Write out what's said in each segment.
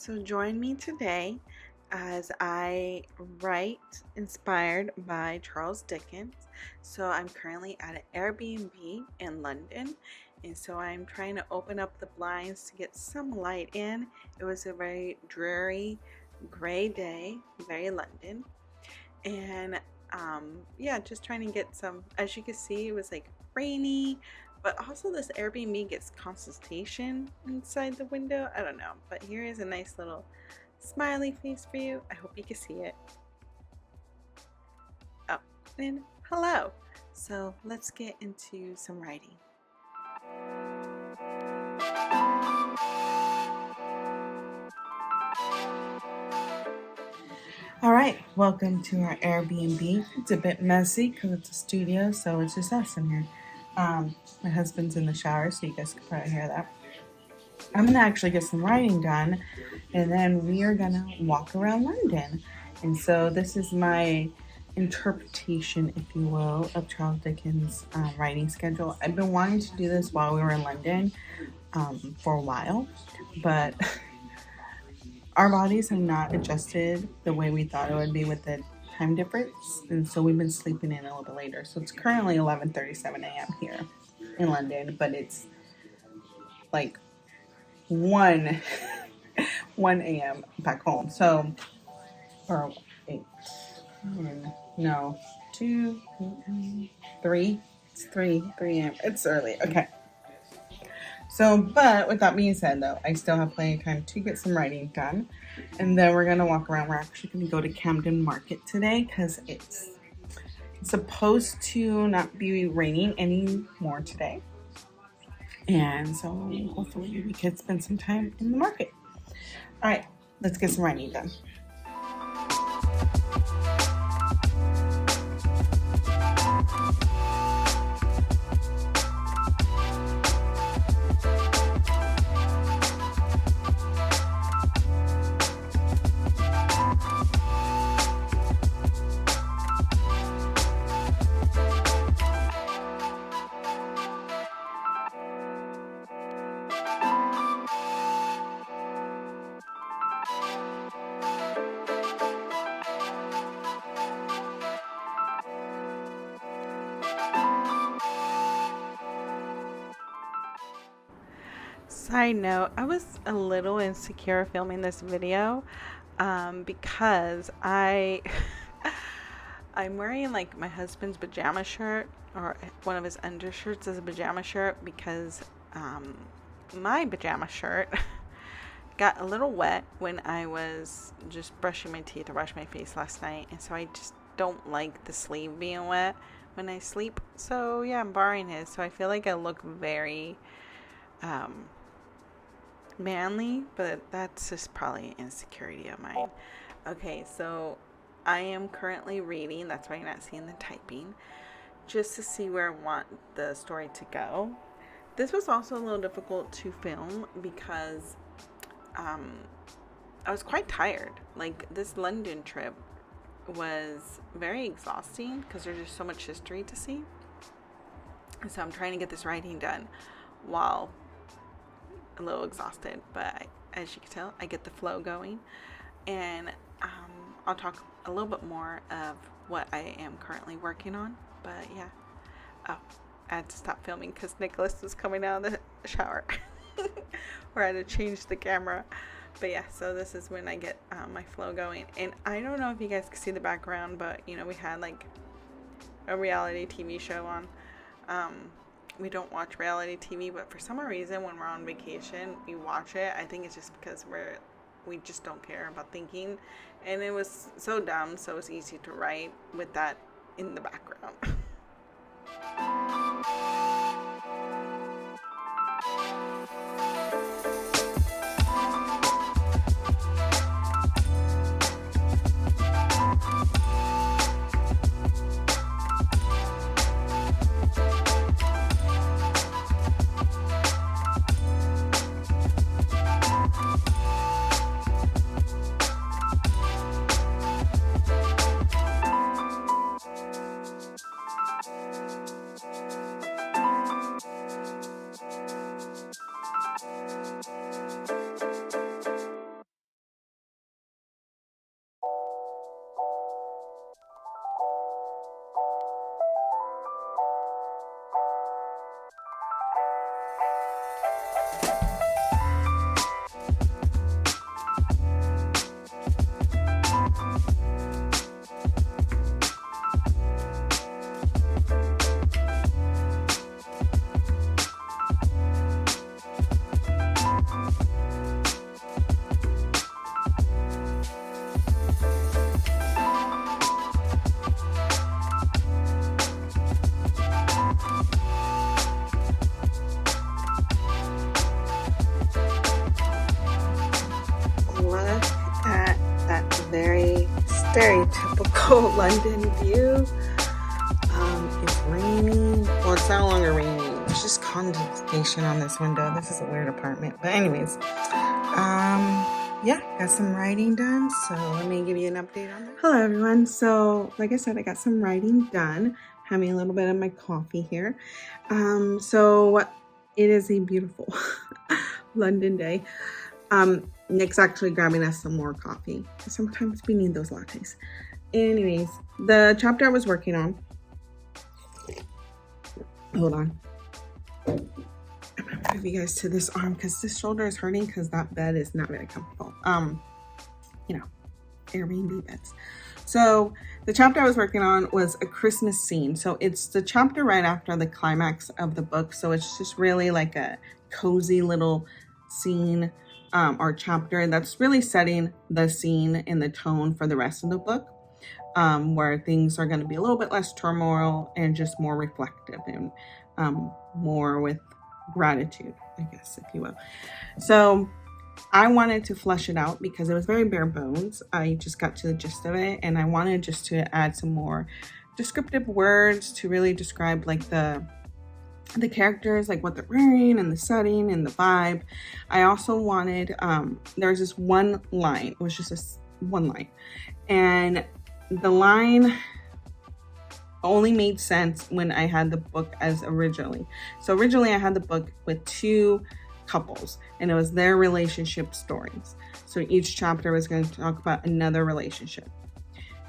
So join me today as I write inspired by Charles Dickens. So I'm currently at an Airbnb in London, and so I'm trying to open up the blinds to get some light in. It was a very dreary, gray day, very London, and yeah, just trying to get some. As you can see, it was like rainy, but also this Airbnb gets consultation inside the window. I don't know, but here is a nice little smiley face for you. I hope you can see it. Oh, and hello. So let's get into some writing. All right, welcome to our Airbnb. It's a bit messy because it's a studio, so it's just us in here. My husband's in the shower, so you guys can probably hear that. I'm gonna actually get some writing done, and then we are gonna walk around London. And so this is my interpretation, if you will, of Charles Dickens' writing schedule. I've been wanting to do this while we were in London for a while, but our bodies have not adjusted the way we thought it would be with the time difference, and so we've been sleeping in a little bit later. So it's currently 11:37 a.m. here in London, but it's like 1 a.m. back home. So, or 8, no, 2, 3. It's 3 a.m. It's early. Okay. So, but with that being said, though, I still have plenty of time to get some writing done. And then we're going to walk around. We're actually going to go to Cameden Market today because it's supposed to not be raining anymore today. And so hopefully we could spend some time in the market. All right, let's get some writing done. Side note, I was a little insecure filming this video because I'm wearing like my husband's pajama shirt, or one of his undershirts is a pajama shirt, because my pajama shirt got a little wet when I was just brushing my teeth or brushing my face last night, and so I just don't like the sleeve being wet when I sleep. So yeah, I'm borrowing his, so I feel like I look very manly, but that's just probably an insecurity of mine. Okay, so I am currently reading, that's why you're not seeing the typing, just to see where I want the story to go. This was also a little difficult to film because I was quite tired. Like, this London trip was very exhausting because there's just so much history to see. So I'm trying to get this writing done while a little exhausted, but as you can tell, I get the flow going, and I'll talk a little bit more of what I am currently working on. But yeah, I had to stop filming because Nicholas was coming out of the shower or I had to change the camera. But yeah, so this is when I get my flow going, and I don't know if you guys can see the background, but you know, we had like a reality TV show on. We don't watch reality TV, but for some reason when we're on vacation we watch it. I think it's just because we just don't care about thinking, and it was so dumb, so it's easy to write with that in the background. Very typical London view. It's raining. Well, it's no longer raining. There's just condensation on this window. This is a weird apartment. But anyways, yeah, got some writing done. So let me give you an update on that. Hello, everyone. So like I said, I got some writing done. Having a little bit of my coffee here. So it is a beautiful London day. Nick's actually grabbing us some more coffee. Sometimes we need those lattes. Anyways, the chapter I was working on. Hold on. I'm gonna move you guys to this arm because this shoulder is hurting because that bed is not very comfortable. You know, Airbnb beds. So the chapter I was working on was a Christmas scene. So it's the chapter right after the climax of the book. So it's just really like a cozy little scene or chapter that's really setting the scene and the tone for the rest of the book, where things are going to be a little bit less turmoil and just more reflective and more with gratitude, I guess, if you will. So I wanted to flesh it out because it was very bare bones. I just got to the gist of it, and I wanted just to add some more descriptive words to really describe like the characters, like what they're wearing and the setting and the vibe. I also wanted, there's this one line. It was just one line. And the line only made sense when I had the book as originally. So originally I had the book with two couples, and it was their relationship stories. So each chapter was going to talk about another relationship.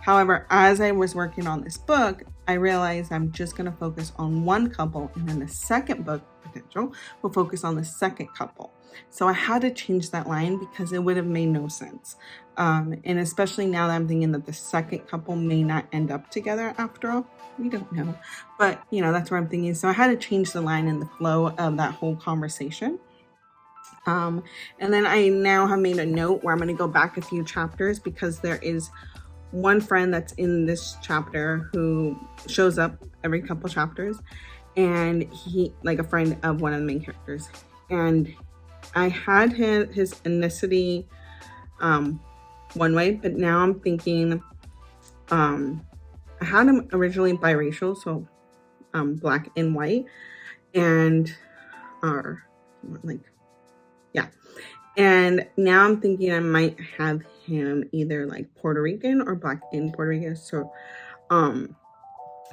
However, as I was working on this book, I realized I'm just going to focus on one couple, and then the second book, Potential, will focus on the second couple. So I had to change that line because it would have made no sense. And especially now that I'm thinking that the second couple may not end up together after all. We don't know. But, you know, that's what I'm thinking. So I had to change the line and the flow of that whole conversation. And then I now have made a note where I'm going to go back a few chapters because there is one friend that's in this chapter who shows up every couple chapters, and he, like a friend of one of the main characters. And I had his ethnicity one way, but now I'm thinking I had him originally biracial, so black and white, and and now I'm thinking I might have him either like Puerto Rican or black in Puerto Rican. So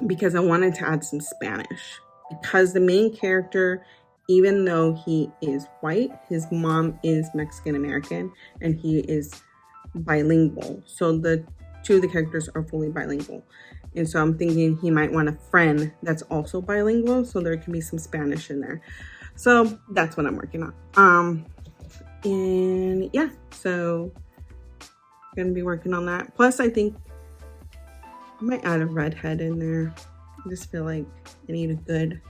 because I wanted to add some Spanish, because the main character, even though he is white, his mom is Mexican American and he is bilingual. So the two of the characters are fully bilingual. And so I'm thinking he might want a friend that's also bilingual, so there can be some Spanish in there. So that's what I'm working on. And yeah, so I'm gonna be working on that. Plus, I think I might add a redhead in there. I just feel like I need a good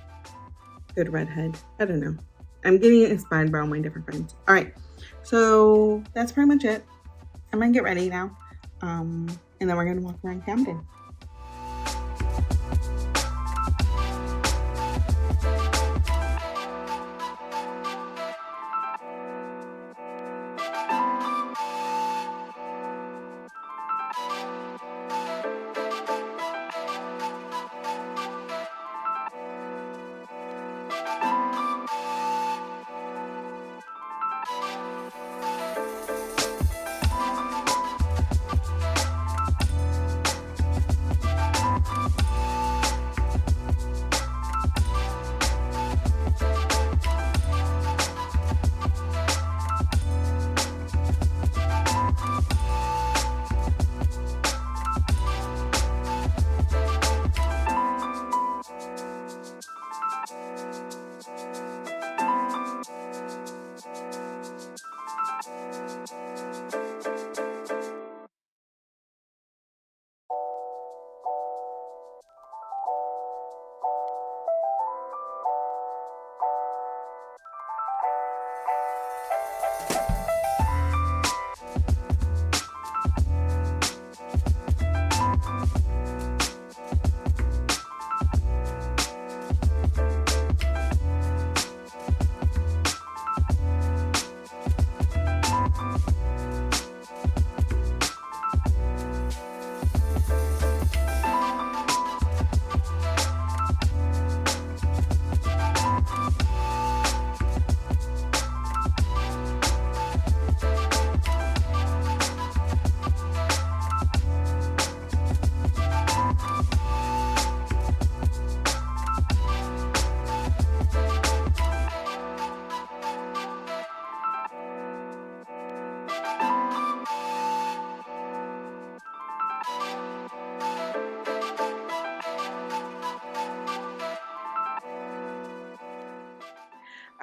redhead. I don't know. I'm getting inspired by all my different friends. All right, so that's pretty much it. I'm gonna get ready now, and then we're gonna walk around Camden.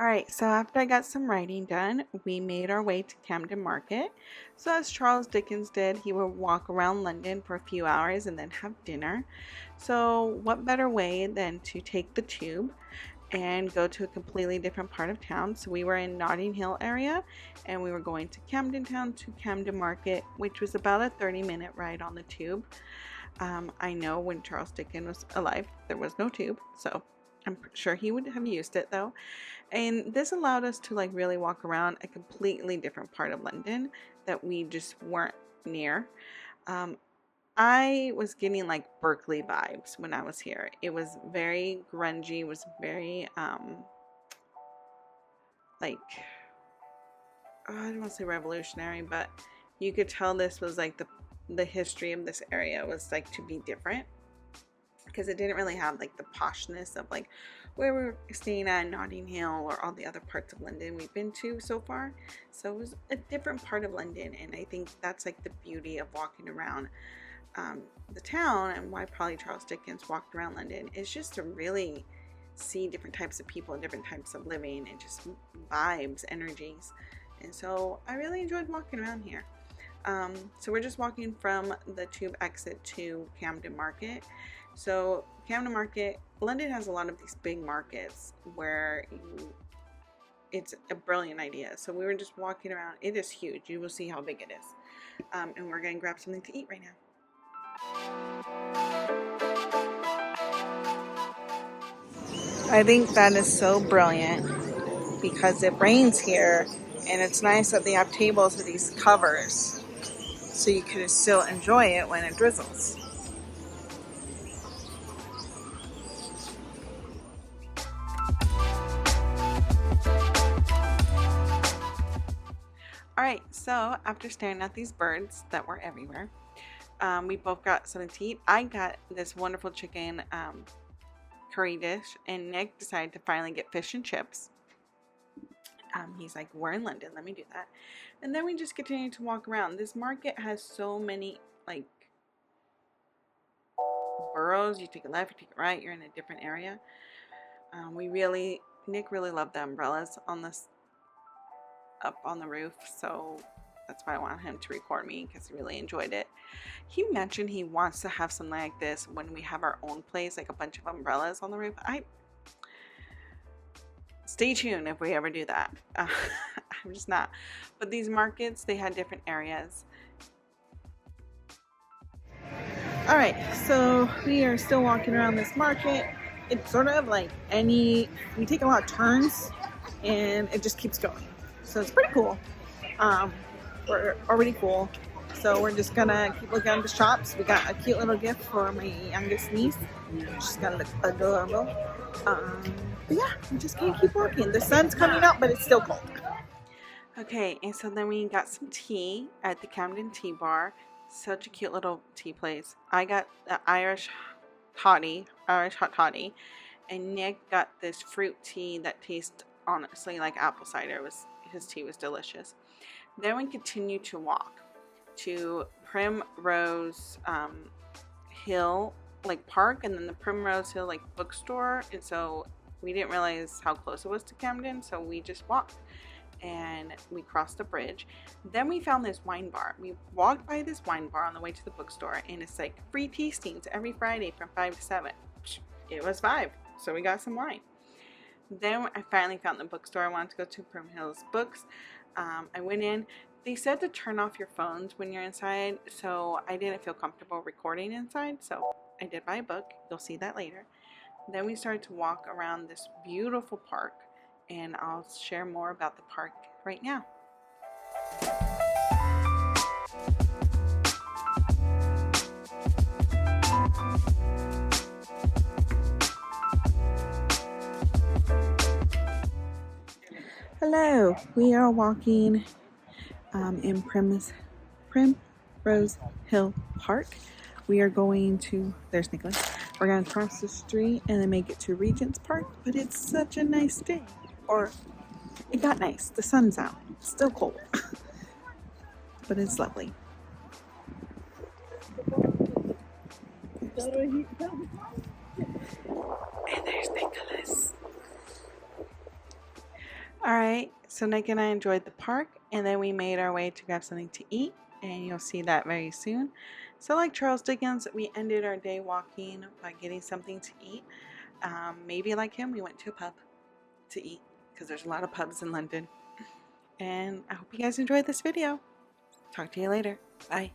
Alright, so after I got some writing done, we made our way to Camden Market. So as Charles Dickens did, he would walk around London for a few hours and then have dinner. So what better way than to take the tube and go to a completely different part of town. So we were in Notting Hill area and we were going to Camden Town to Camden Market, which was about a 30-minute ride on the tube. I know when Charles Dickens was alive, there was no tube, so I'm sure he would have used it though. And this allowed us to like really walk around a completely different part of London that we just weren't near. I was getting like Berkeley vibes when I was here. It was very grungy, it was very like, I don't want to say revolutionary, but you could tell this was like the history of this area was like to be different, because it didn't really have like the poshness of like where we're staying at Notting Hill or all the other parts of London we've been to so far. So it was a different part of London, and I think that's like the beauty of walking around the town, and why probably Charles Dickens walked around London, is just to really see different types of people and different types of living and just vibes, energies. And so I really enjoyed walking around here. So we're just walking from the tube exit to Camden Market. So Camden Market, London has a lot of these big markets where it's a brilliant idea. So we were just walking around. It is huge. You will see how big it is. And we're going to grab something to eat right now. I think that is so brilliant because it rains here, and it's nice that they have tables with these covers so you can still enjoy it when it drizzles. Alright, so after staring at these birds that were everywhere, we both got something to eat. I got this wonderful chicken curry dish, and Nick decided to finally get fish and chips. He's like, we're in London, let me do that. And then we just continued to walk around. This market has so many like boroughs. You take a left, you take a right, you're in a different area. Nick really loved the umbrellas on this up on the roof, so that's why I want him to record me, because he really enjoyed it. He mentioned he wants to have something like this when we have our own place, like a bunch of umbrellas on the roof. Stay tuned if we ever do that. I'm just not. But these markets, they had different areas. Alright, so we are still walking around this market. It's sort of like we take a lot of turns and it just keeps going. So it's pretty cool. We're already full, so we're just gonna keep looking at the shops. We got a cute little gift for my youngest niece. She's gonna look adorable. But yeah, we're just gonna keep walking. The sun's coming out, but it's still cold. Okay, and so then we got some tea at the Camden Tea Bar. Such a cute little tea place. I got the Irish hot toddy, and Nick got this fruit tea that tastes honestly like apple cider. His tea was delicious. Then we continued to walk to Primrose Hill like park, and then the Primrose Hill like bookstore. And so we didn't realize how close it was to Camden, so we just walked and we crossed the bridge. Then we found this wine bar. We walked by this wine bar on the way to the bookstore, and it's like free tastings every Friday from 5 to 7. It was 5, so we got some wine. Then I finally found the bookstore I wanted to go to, Primrose Books. I went in. They said to turn off your phones when you're inside, so I didn't feel comfortable recording inside, so I did buy a book. You'll see that later. Then we started to walk around this beautiful park, and I'll share more about the park right now. Hello, we are walking in Primrose Hill Park. We are going to, there's Nicholas. We're going to cross the street and then make it to Regent's Park, but it's such a nice day. Or, it got nice. The sun's out. It's still cold. But it's lovely. And there's Nicholas. Alright, so Nick and I enjoyed the park, and then we made our way to grab something to eat, and you'll see that very soon. So like Charles Dickens, we ended our day walking by getting something to eat. Maybe like him, we went to a pub to eat, because there's a lot of pubs in London. And I hope you guys enjoyed this video. Talk to you later. Bye.